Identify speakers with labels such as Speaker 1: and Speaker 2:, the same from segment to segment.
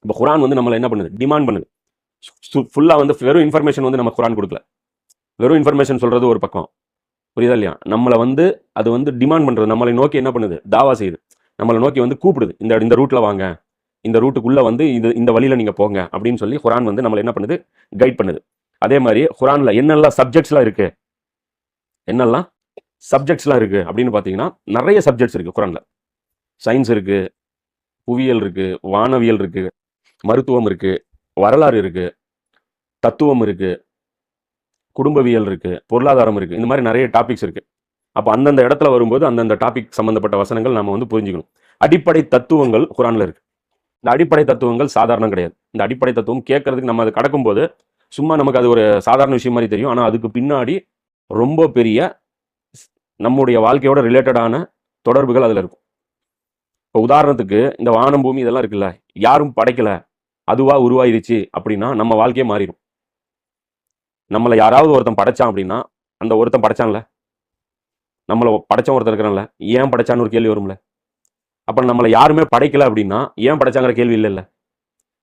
Speaker 1: இப்போ குரான் வந்து நம்மளை என்ன பண்ணுது, டிமாண்ட் பண்ணுது. ஃபுல்லாக வந்து வெறும் இன்ஃபர்மேஷன் வந்து நம்ம குரான் கொடுக்கல. வெறும் இன்ஃபர்மேஷன் சொல்றது ஒரு பக்கம், புரியுதா இல்லையா? நம்மளை வந்து அது வந்து டிமாண்ட் பண்றது, நம்மளை நோக்கி என்ன பண்ணுது, தாவா செய்யுது, நம்மளை நோக்கி வந்து கூப்பிடுது, இந்த ரூட்ல வாங்க, இந்த ரூட்டுக்குள்ள வந்து இந்த வழியில நீங்க போங்க அப்படின்னு சொல்லி குரான் வந்து நம்மளை என்ன பண்ணுது, கைட் பண்ணுது. அதே மாதிரி குரான்ல என்னெல்லாம் சப்ஜெக்ட்ஸ்லாம் இருக்கு, என்னெல்லாம் சப்ஜெக்ட்ஸ்லாம் இருக்கு அப்படின்னு பார்த்தீங்கன்னா நிறைய சப்ஜெக்ட்ஸ் இருக்கு குரான்ல. சயின்ஸ் இருக்கு, புவியியல் இருக்கு, வானவியல் இருக்கு, மருத்துவம் இருக்கு, வரலாறு இருக்கு, தத்துவம் இருக்கு, குடும்பவியல் இருக்கு, பொருளாதாரம் இருக்கு. இந்த மாதிரி நிறைய டாபிக்ஸ் இருக்கு. அப்போ அந்தந்த இடத்துல வரும்போது அந்தந்த டாபிக் சம்பந்தப்பட்ட வசனங்கள் நம்ம வந்து புரிஞ்சுக்கணும். அடிப்படை தத்துவங்கள் குரான்ல இருக்கு. இந்த அடிப்படை தத்துவங்கள் சாதாரணம் கிடையாது. இந்த அடிப்படை தத்துவம் கேட்கறதுக்கு நம்ம அதை கடக்கும்போது சும்மா நமக்கு அது ஒரு சாதாரண விஷயம் மாதிரி தெரியும். ஆனால் அதுக்கு பின்னாடி ரொம்ப பெரிய நம்முடைய வாழ்க்கையோட ரிலேட்டடான தொடர்புகள் அதில் இருக்கும். இப்போ உதாரணத்துக்கு இந்த வானம் பூமி இதெல்லாம் இருக்குல்ல, யாரும் படைக்கல, அதுவா உருவாயிருச்சு அப்படின்னா நம்ம வாழ்க்கையே மாறிடும். நம்மளை யாராவது ஒருத்தன் படைச்சான் அப்படின்னா அந்த ஒருத்தன் படைச்சான்ல, நம்மளை படைச்சவன் ஒருத்தன் இருக்கிறான்ல, ஏன் படைச்சான்னு ஒரு கேள்வி வரும்ல. அப்ப நம்மளை யாருமே படைக்கல அப்படின்னா ஏன் படைச்சாங்கிற கேள்வி இல்லைல்ல.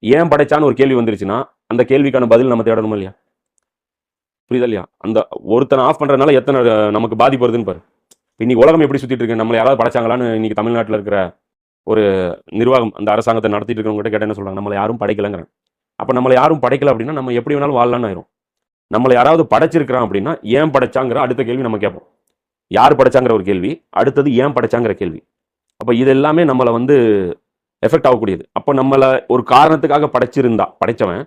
Speaker 1: ஏன் படைச்சான்னு ஒரு கேள்வி வந்துருச்சுன்னா அந்த கேள்விக்கான பதில் நம்ம தேடணும் இல்லையா? புரியுதா இல்லையா? அந்த ஒருத்தனை ஆஃப் பண்றதுனால எத்தனை நமக்கு பாதிப்பு வருதுன்னு பாரு. இன்னைக்கு உலகம் எப்படி சுத்திட்டு இருக்கு, நம்மளை யாராவது படைச்சாங்களான்னு இன்னைக்கு தமிழ்நாட்டில் இருக்கிற ஒரு நிர்வாகம், அந்த அரசாங்கத்தை நடத்திட்டு இருக்கிறவங்க கிட்ட கேட்ட என்ன சொல்றாங்க, நம்மளை யாரும் படைக்கலங்கிறாங்க. அப்ப நம்மளை யாரும் படைக்கல அப்படின்னா நம்ம எப்படி வேணாலும் வாழலாம்னு ஆயிரும். நம்மளை யாராவது படைச்சிருக்கிறான் அப்படின்னா ஏன் படைச்சாங்கிற அடுத்த கேள்வி நம்ம கேட்போம். யார் படைச்சாங்கிற ஒரு கேள்வி, அடுத்தது ஏன் படைச்சாங்கிற கேள்வி. அப்போ இது எல்லாமே நம்மளை வந்து எஃபெக்ட் ஆகக்கூடியது. அப்போ நம்மளை ஒரு காரணத்துக்காக படைச்சவன்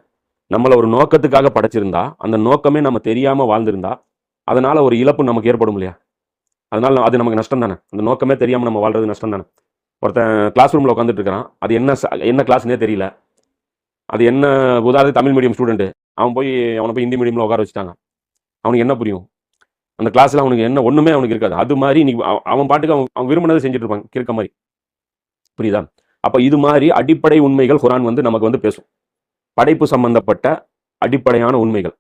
Speaker 1: நம்மளை ஒரு நோக்கத்துக்காக படைச்சிருந்தா, அந்த நோக்கமே நம்ம தெரியாம வாழ்ந்திருந்தா அதனால ஒரு இழப்பு நமக்கு ஏற்படும் இல்லையா? அதனால அது நமக்கு நஷ்டம் தானே. அந்த நோக்கமே தெரியாம நம்ம வாழ்றது நஷ்டம் தானே. ஒருத்தன் கிளாஸ் ரூம்ல உட்காந்துட்டு இருக்கிறான், அது என்ன கிளாஸ்னே தெரியல, அது என்ன, உதாரணத்துக்கு தமிழ் மீடியம் ஸ்டூடெண்ட், அவனை போய் ஹிந்தி மீடியம்ல உட்கார வச்சுட்டாங்க, அவனுக்கு என்ன புரியும்? அந்த கிளாஸ்ல அவனுக்கு என்ன ஒண்ணுமே அவனுக்கு இருக்காது. அது மாதிரி இன்னைக்கு அவன் பாட்டுக்கு அவன் விரும்பினதை செஞ்சுட்டு இருப்பாங்க, கிறுக்க மாதிரி. புரியுதா? அப்ப இது மாதிரி அடிப்படை உண்மைகள் குரான் வந்து நமக்கு வந்து பேசும். படைப்பு சம்பந்தப்பட்ட அடிப்படையான உண்மைகள்.